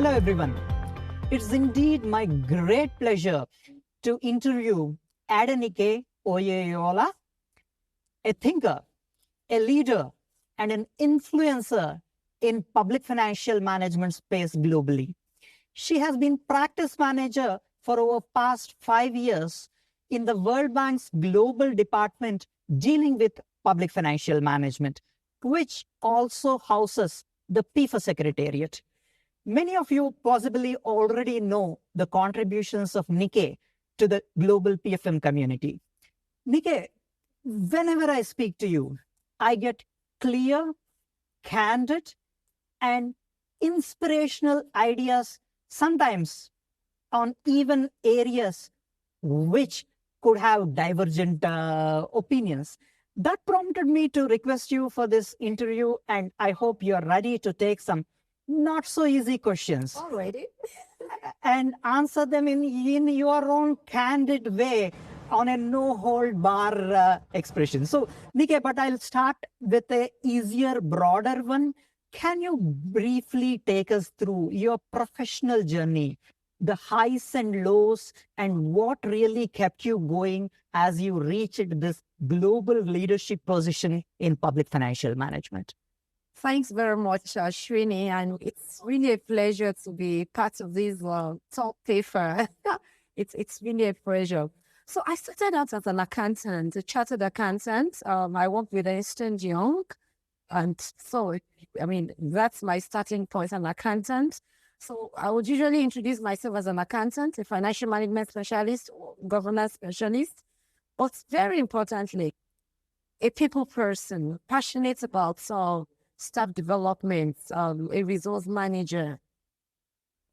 Hello, everyone. It's indeed my great pleasure to interview Adenike Oyeyiola, a thinker, a leader, and an influencer in public financial management space globally. She has been practice manager for over past 5 years in the World Bank's global department dealing with public financial management, which also houses the PEFA Secretariat. Many of you possibly already know the contributions of Nike to the global PFM community. Nike, whenever I speak to you, I get clear, candid, and inspirational ideas, sometimes on even areas which could have divergent opinions. That prompted me to request you for this interview, and I hope you're ready to take some not so easy questions. Alrighty. And answer them in your own candid way on a no-hold-bar expression. So, Nike, but I'll start with a easier, broader one. Can you briefly take us through your professional journey, the highs and lows, and what really kept you going as you reached this global leadership position in public financial management? Thanks very much, Srini, and it's really a pleasure to be part of this top PEFA. It's really a pleasure. So I started out as an accountant, a chartered accountant. I worked with Ernst & Young, and so, that's my starting point, an accountant. So I would usually introduce myself as an accountant, a financial management specialist, or governance specialist, but very importantly, a people person, passionate about staff development, a resource manager,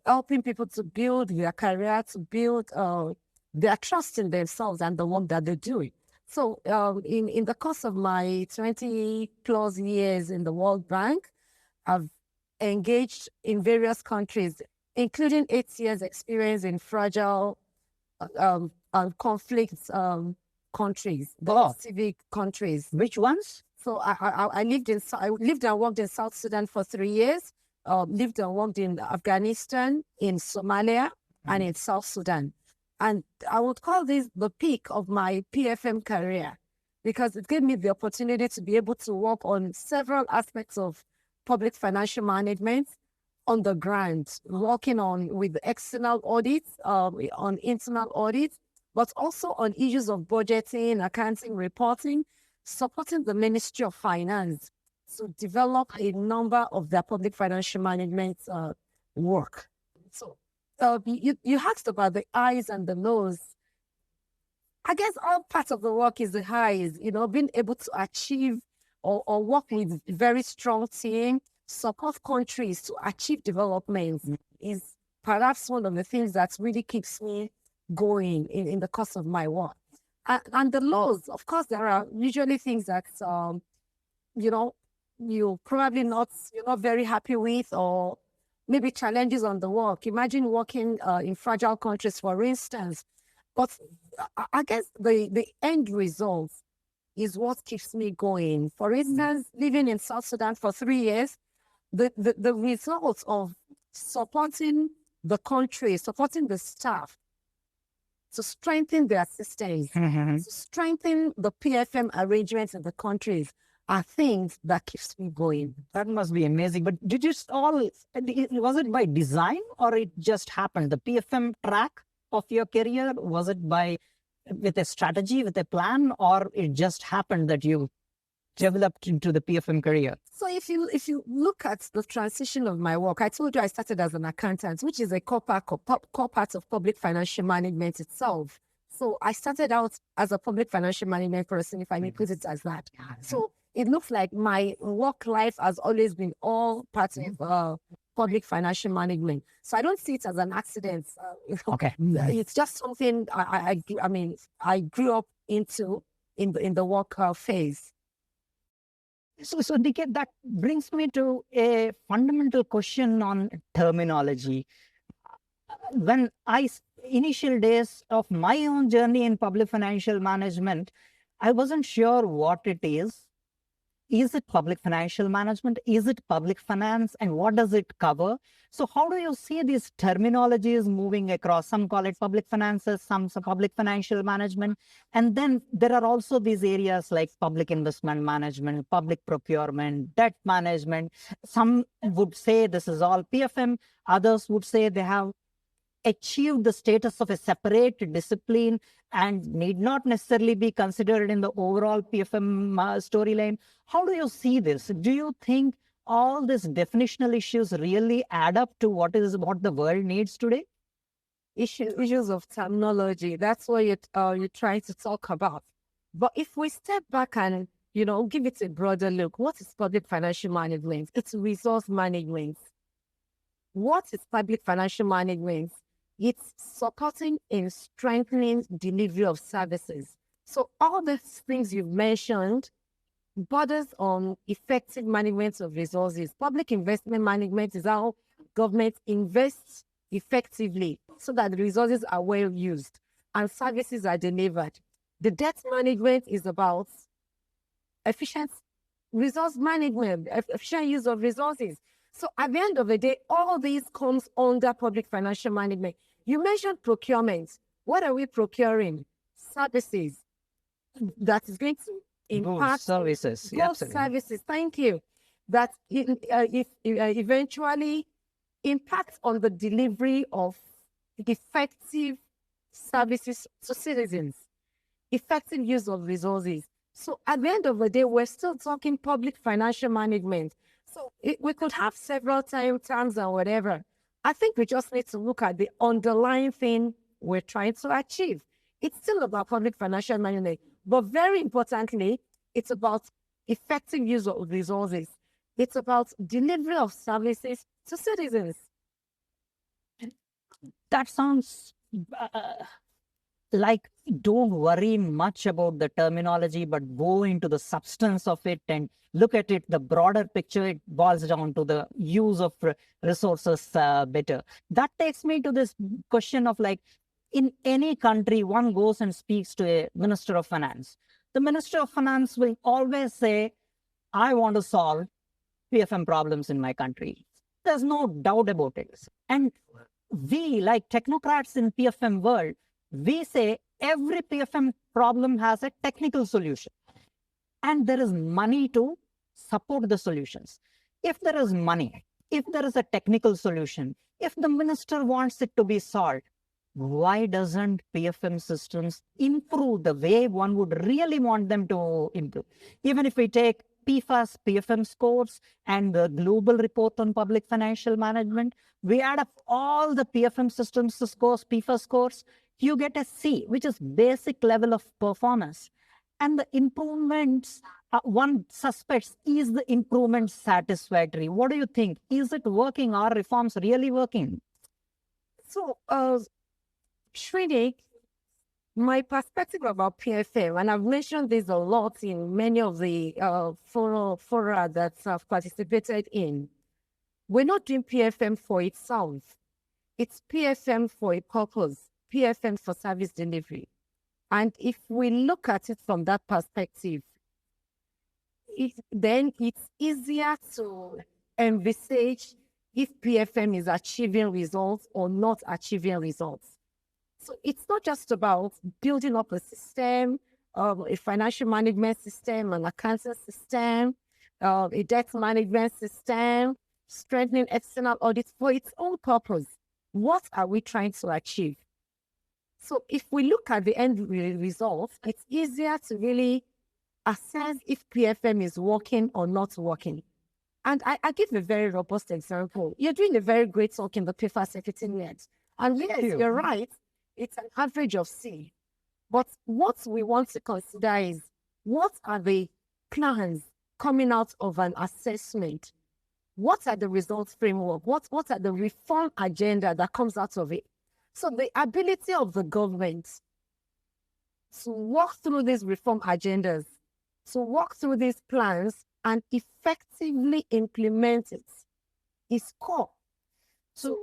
helping people to build their career, to build their trust in themselves and the work that they're doing. So in the course of my 20 plus years in the World Bank, I've engaged in various countries, including 8 years experience in fragile conflict countries, civic countries. Which ones? So I lived and worked in South Sudan for 3 years, lived and worked in Afghanistan, in Somalia, and in South Sudan. And I would call this the peak of my PFM career because it gave me the opportunity to be able to work on several aspects of public financial management on the ground, working with external audits, on internal audits, but also on issues of budgeting, accounting, reporting, supporting the Ministry of Finance to develop a number of their public financial management work. So you asked about the highs and the lows. I guess all parts of the work is the highs, being able to achieve or work with a very strong team, support countries to achieve development is perhaps one of the things that really keeps me going in the course of my work. And the lows, of course, there are usually things that, you're probably not very happy with, or maybe challenges on the work. Imagine working in fragile countries, for instance. But I guess the end result is what keeps me going. For instance, living in South Sudan for 3 years, the results of supporting the country, supporting the staff, to strengthen their systems, to strengthen the PFM arrangements in the countries are things that keeps me going. That must be amazing. But was it by design or it just happened? The PFM track of your career, was it with a strategy, with a plan, or it just happened that you developed into the PFM career? So if you look at the transition of my work, I told you I started as an accountant, which is a core part of public financial management itself. So I started out as a public financial management person, if I may put it as that. So it looks like my work life has always been all part of public financial management. So I don't see it as an accident. Okay. It's just something I grew up into in the work phase. So Nike, that brings me to a fundamental question on terminology. When initial days of my own journey in public financial management, I wasn't sure what it is, Is it public financial management? Is it public finance? And what does it cover? So how do you see these terminologies moving across? Some call it public finances, some public financial management. And then there are also these areas like public investment management, public procurement, debt management. Some would say this is all PFM. Others would say they have achieved the status of a separate discipline and need not necessarily be considered in the overall PFM storyline. How do you see this? Do you think all these definitional issues really add up to what the world needs today? Issues of terminology, that's what you're trying to talk about. But if we step back and, give it a broader look, what is public financial management? It's resource management. What is public financial management? It's supporting and strengthening delivery of services. So all the things you've mentioned borders on effective management of resources. Public investment management is how government invests effectively so that the resources are well used and services are delivered. The debt management is about efficient resource management, efficient use of resources. So at the end of the day, all these comes under public financial management. You mentioned procurement. What are we procuring? Services that is going to impact services. Services. Thank you. That eventually impacts on the delivery of effective services to citizens, effective use of resources. So at the end of the day, we're still talking public financial management. So we could have several terms and whatever. I think we just need to look at the underlying thing we're trying to achieve. It's still about public financial management, but very importantly, it's about effective use of resources. It's about delivery of services to citizens. That sounds like don't worry much about the terminology, but go into the substance of it and look at it, the broader picture. It boils down to the use of resources better. That takes me to this question of like, in any country, one goes and speaks to a minister of finance. The minister of finance will always say, I want to solve PFM problems in my country. There's no doubt about it. And we, like technocrats in PFM world, we say every PFM problem has a technical solution. And there is money to support the solutions. If there is money, if there is a technical solution, if the minister wants it to be solved, why doesn't PFM systems improve the way one would really want them to improve? Even if we take PFAS, PFM scores, and the global report on public financial management, we add up all the PFM systems scores, PFAS scores, you get a C, which is basic level of performance. And the improvements, one suspects, is the improvement satisfactory? What do you think? Is it working? Are reforms really working? So, Srini, my perspective about PFM, and I've mentioned this a lot in many of the fora that I've participated in, we're not doing PFM for itself. It's PFM for a purpose, PFM for service delivery. And if we look at it from that perspective, then it's easier to envisage if PFM is achieving results or not achieving results. So it's not just about building up a system, a financial management system, an accounting system, a debt management system, strengthening external audits for its own purpose. What are we trying to achieve? So if we look at the end results, it's easier to really assess if PFM is working or not working. And I give a very robust example. You're doing a very great talk in the PEFA Secretariat. And yes, you're right. It's an average of C. But what we want to consider is, what are the plans coming out of an assessment? What are the results framework? What are the reform agenda that comes out of it? So the ability of the government to walk through these reform agendas, to walk through these plans and effectively implement it is core. So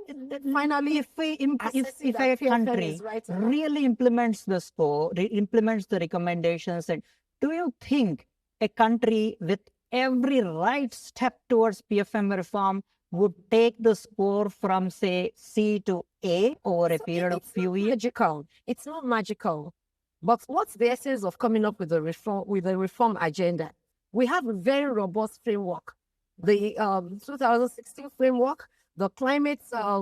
finally, if a country really implements the score, implements the recommendations, and do you think a country with every right step towards PFM reform would take the score from, say, C to A over a period of few years? Magical. It's not magical. But what's the essence of coming up with a reform agenda? We have a very robust framework. The 2016 framework, the climate, sub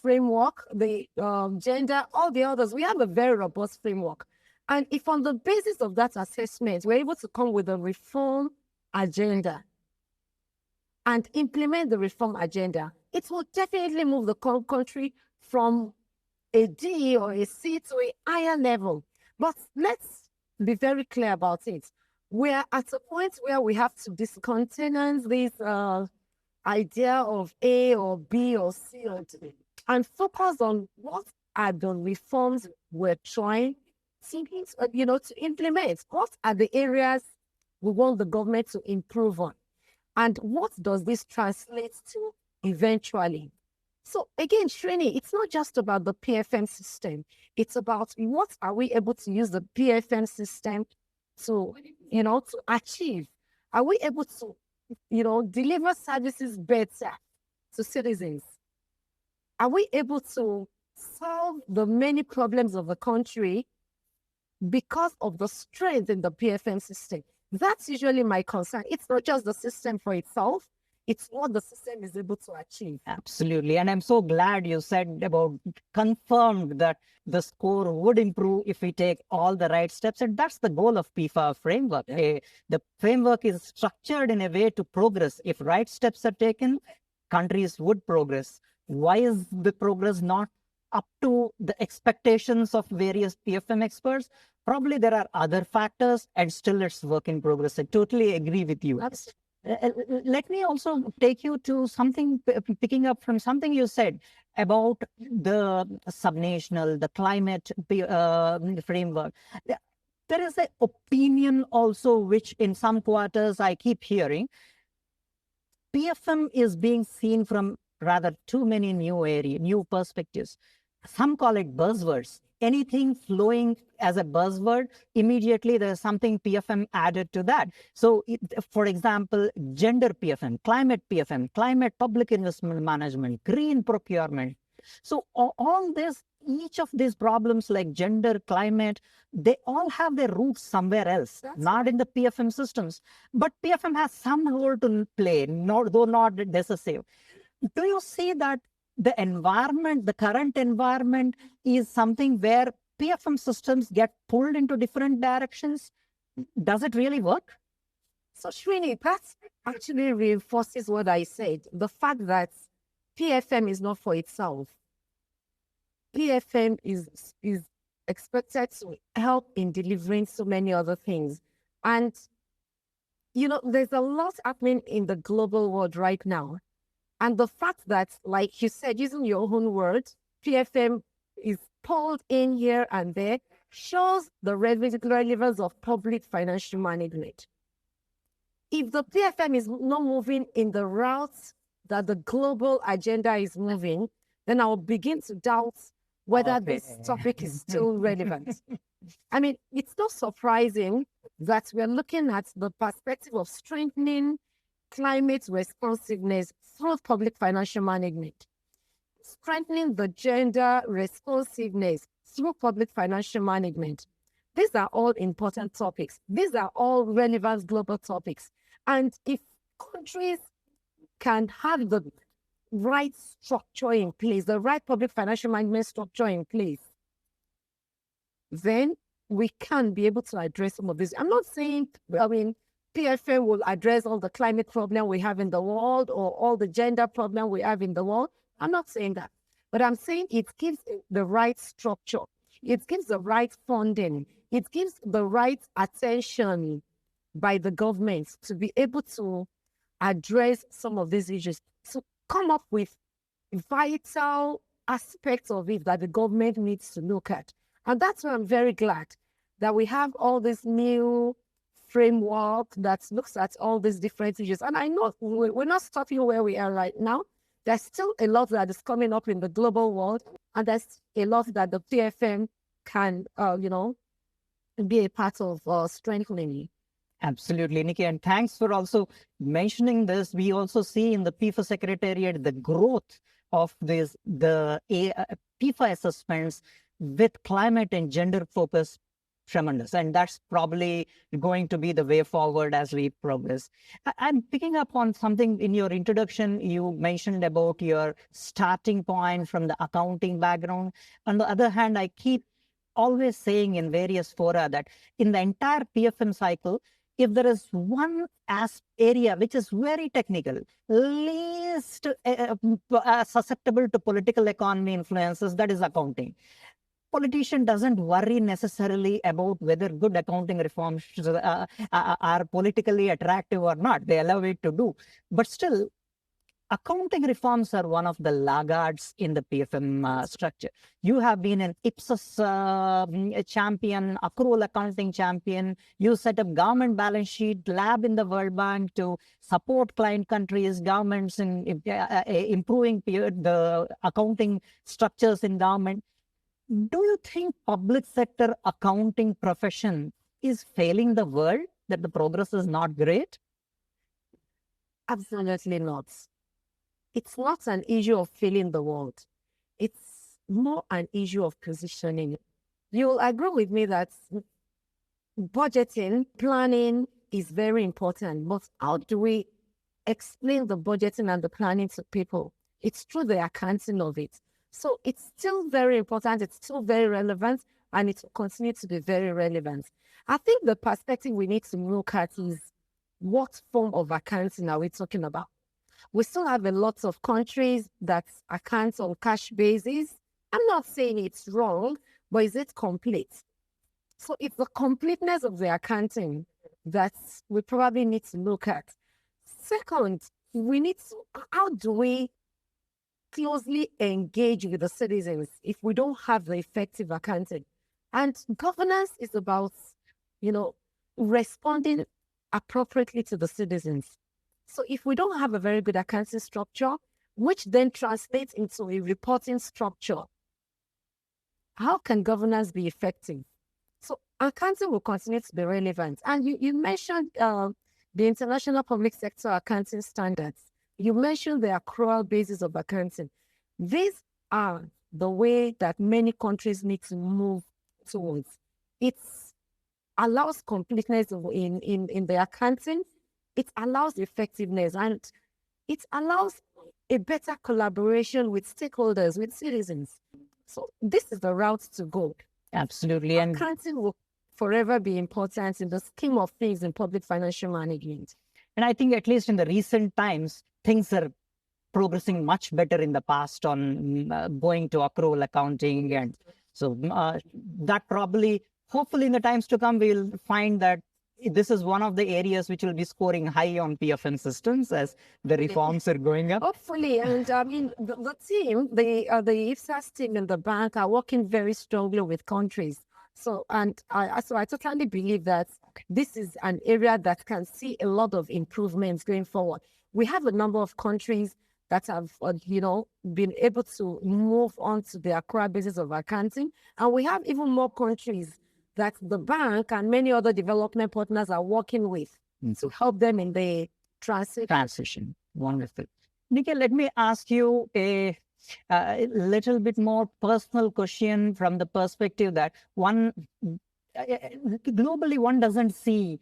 framework, the gender, all the others. We have a very robust framework. And if on the basis of that assessment, we're able to come with a reform agenda and implement the reform agenda, it will definitely move the country from a D or a C to a higher level. But let's be very clear about it. We're at a point where we have to discontinue this idea of A or B or C or D and focus on what are the reforms we're trying to implement. What are the areas we want the government to improve on? And what does this translate to eventually? So again, Srini, it's not just about the PFM system. It's about what are we able to use the PFM system to achieve? Are we able to, deliver services better to citizens? Are we able to solve the many problems of the country because of the strength in the PFM system? That's usually my concern. It's not just the system for itself. It's what the system is able to achieve. Absolutely. And I'm so glad you confirmed that the score would improve if we take all the right steps. And that's the goal of PEFA framework. Yeah. The framework is structured in a way to progress. If right steps are taken, countries would progress. Why is the progress not up to the expectations of various PFM experts? Probably there are other factors, and still it's work in progress. I totally agree with you. Absolutely. Let me also take you to something, picking up from something you said about the subnational, the climate framework. There is an opinion also, which in some quarters I keep hearing. PFM is being seen from rather too many new perspectives. Some call it buzzwords. Anything flowing as a buzzword, immediately there's something PFM added to that. So, for example, gender PFM, climate public investment management, green procurement. So all this, each of these problems like gender, climate, they all have their roots somewhere else, not in the PFM systems. But PFM has some role to play, though not decisive. Do you see that the environment, the current environment, is something where PFM systems get pulled into different directions? Does it really work? So Srini, that actually reinforces what I said. The fact that PFM is not for itself. PFM is expected to help in delivering so many other things. And, there's a lot happening in the global world right now. And the fact that, like you said, using your own words, PFM is pulled in here and there shows the relevance of public financial management. If the PFM is not moving in the route that the global agenda is moving, then I'll begin to doubt whether this topic is still relevant. I mean, it's not surprising that we're looking at the perspective of strengthening climate responsiveness through public financial management, strengthening the gender responsiveness through public financial management. These are all important topics. These are all relevant global topics. And if countries can have the right structure in place, the right public financial management structure in place, then we can be able to address some of this. I'm not saying, PFM will address all the climate problem we have in the world or all the gender problem we have in the world. I'm not saying that. But I'm saying it gives the right structure. It gives the right funding. It gives the right attention by the government to be able to address some of these issues, to come up with vital aspects of it that the government needs to look at. And that's why I'm very glad that we have all this new framework that looks at all these different issues. And I know we're not stopping where we are right now. There's still a lot that is coming up in the global world, and there's a lot that the PFM can, be a part of strengthening it. Absolutely, Nikki. And thanks for also mentioning this. We also see in the PFA Secretariat the growth of the PFA assessments with climate and gender focus tremendous. And that's probably going to be the way forward as we progress. I'm picking up on something in your introduction. You mentioned about your starting point from the accounting background. On the other hand, I keep always saying in various fora that in the entire PFM cycle, if there is one area which is very technical, least susceptible to political economy influences, that is accounting. Politician doesn't worry necessarily about whether good accounting reforms are politically attractive or not. They allow it to do. But still, accounting reforms are one of the laggards in the PFM structure. You have been an Ipsos champion, accrual accounting champion. You set up government balance sheet lab in the World Bank to support client countries, governments in improving the accounting structures in government. Do you think public sector accounting profession is failing the world, that the progress is not great? Absolutely not. It's not an issue of failing the world. It's more an issue of positioning. You'll agree with me that budgeting, planning is very important, but how do we explain the budgeting and the planning to people? It's through the accounting of it. So it's still very important, it's still very relevant, and it will continue to be very relevant. I think the perspective we need to look at is what form of accounting are we talking about? We still have a lot of countries that account on cash basis. I'm not saying it's wrong, but is it complete? So it's the completeness of the accounting that we probably need to look at. Second, we need to, how do we closely engage with the citizens if we don't have the effective accounting? And governance is about, responding appropriately to the citizens. So if we don't have a very good accounting structure, which then translates into a reporting structure, how can governance be effective? So accounting will continue to be relevant. And you mentioned the International Public Sector Accounting Standards. You mentioned the accrual basis of accounting. These are the way that many countries need to move towards. It allows completeness in the accounting. It allows effectiveness, and it allows a better collaboration with stakeholders, with citizens. So this is the route to go. Absolutely. And accounting will forever be important in the scheme of things in public financial management. And I think at least in the recent times, things are progressing much better in the past on going to accrual accounting. And so that probably, hopefully in the times to come, we'll find that this is one of the areas which will be scoring high on PFM systems as the reforms are going up. Hopefully. And I mean, the team, the IFSAS team and the bank are working very strongly with countries. So, I totally believe that this is an area that can see a lot of improvements going forward. We have a number of countries that have, been able to move on to the accrual basis of accounting. And we have even more countries that the bank and many other development partners are working with to help them in the transition. Wonderful. Nikki, let me ask you a little bit more personal question from the perspective that globally one doesn't see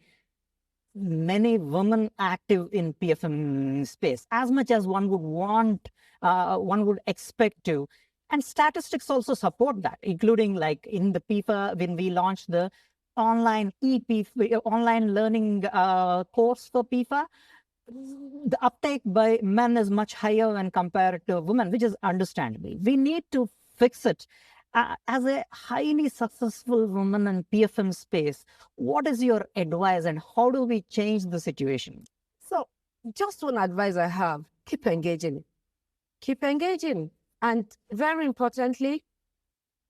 many women active in PFM space as much as one would want, one would expect to. And statistics also support that, including like in the PFA, when we launched the online online learning course for PFA, the uptake by men is much higher when compared to women, which is understandable. We need to fix it. As a highly successful woman in PFM space, what is your advice and how do we change the situation? So just one advice I have, keep engaging. Keep engaging. And very importantly,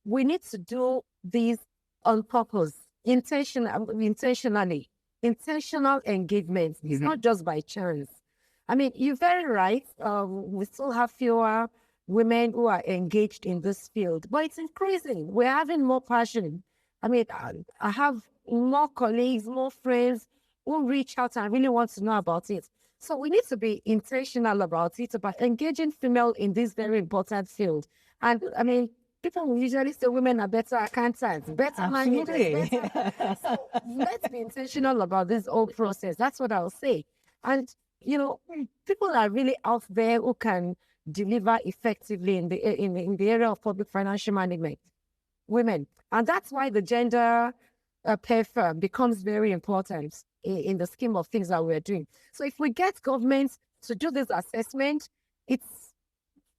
we need to do this on purpose, intentionally. Intentional engagement. It's not just by chance. I mean, you're very right. We still have fewer women who are engaged in this field, but it's increasing. We're having more passion. I mean, I have more colleagues, more friends who reach out and really want to know about it. So we need to be intentional about it, about engaging female in this very important field. And I mean, people will usually say women are better accountants, better managers, Absolutely. better. So let's be intentional about this whole process. That's what I'll say. And people are really out there who can deliver effectively in the area of public financial management. Women, and that's why the gender PEFA becomes very important in the scheme of things that we're doing. So if we get governments to do this assessment, it's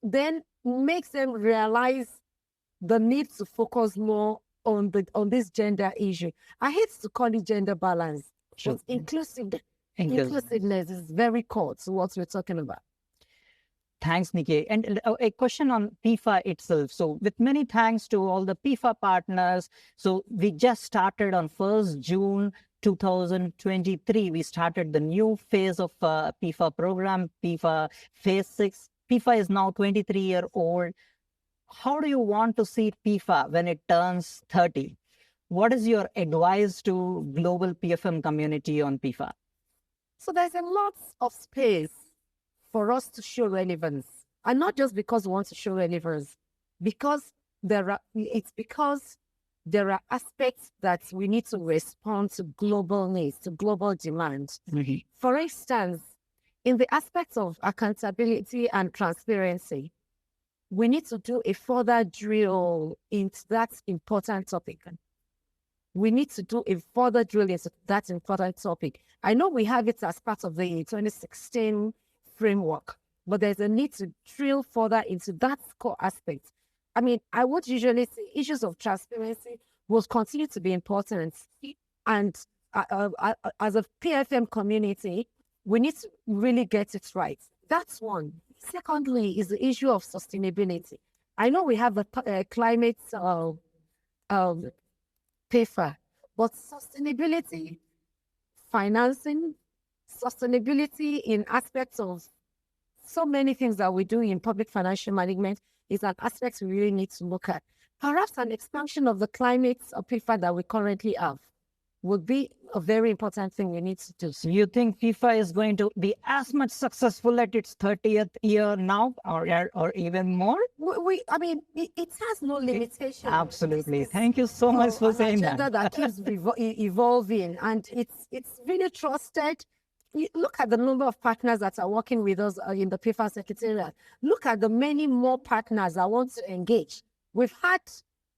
then makes them realize the need to focus more on this gender issue. I hate to call it gender balance, Sure. but inclusiveness is very core to what we're talking about. Thanks, Nikki. And a question on PEFA itself. So with many thanks to all the PEFA partners. So we just started on 1st June 2023. We started the new phase of PEFA program, PEFA Phase 6. PEFA is now 23-year-old. How do you want to see PEFA when it turns 30? What is your advice to global PFM community on PEFA? So there's a lot of space for us to show relevance, and not just because we want to show relevance, because there are aspects that we need to respond to global needs, to global demand. Mm-hmm. For instance, in the aspects of accountability and transparency, we need to do a further drill into that important topic. We need to do a further drill into that important topic. I know we have it as part of the 2016 framework, but there's a need to drill further into that core aspect. I mean, I would usually say issues of transparency will continue to be important. And as a PFM community, we need to really get it right. That's one. Secondly, is the issue of sustainability. I know we have a climate PEFA, but sustainability, financing, sustainability in aspects of so many things that we do in public financial management is an aspect we really need to look at. Perhaps an expansion of the climate PEFA that we currently have would be a very important thing we need to do. So you think PEFA is going to be as much successful at its 30th year now, or even more? I mean, it has no limitation. Absolutely. Thank you so much for saying that. That keeps evolving, and it's really trusted. Look at the number of partners that are working with us in the PEFA Secretariat. Look at the many more partners that want to engage. We've had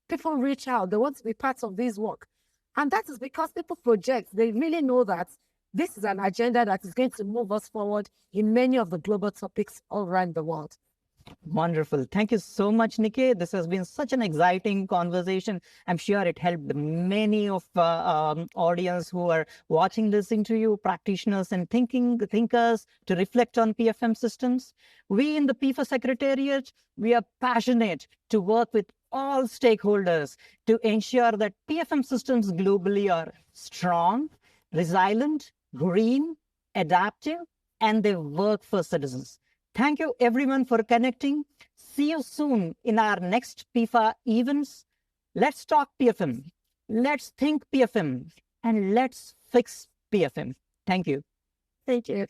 people reach out. They want to be part of this work. And that is because people project. They really know that this is an agenda that is going to move us forward in many of the global topics all around the world. Wonderful. Thank you so much, Nikki. This has been such an exciting conversation. I'm sure it helped many of audience who are watching this interview, practitioners and thinkers to reflect on PFM systems. We in the PEFA Secretariat, we are passionate to work with all stakeholders to ensure that PFM systems globally are strong, resilient, green, adaptive, and they work for citizens. Thank you everyone for connecting. See you soon in our next PEFA events. Let's talk PFM. Let's think PFM. And let's fix PFM. Thank you. Thank you.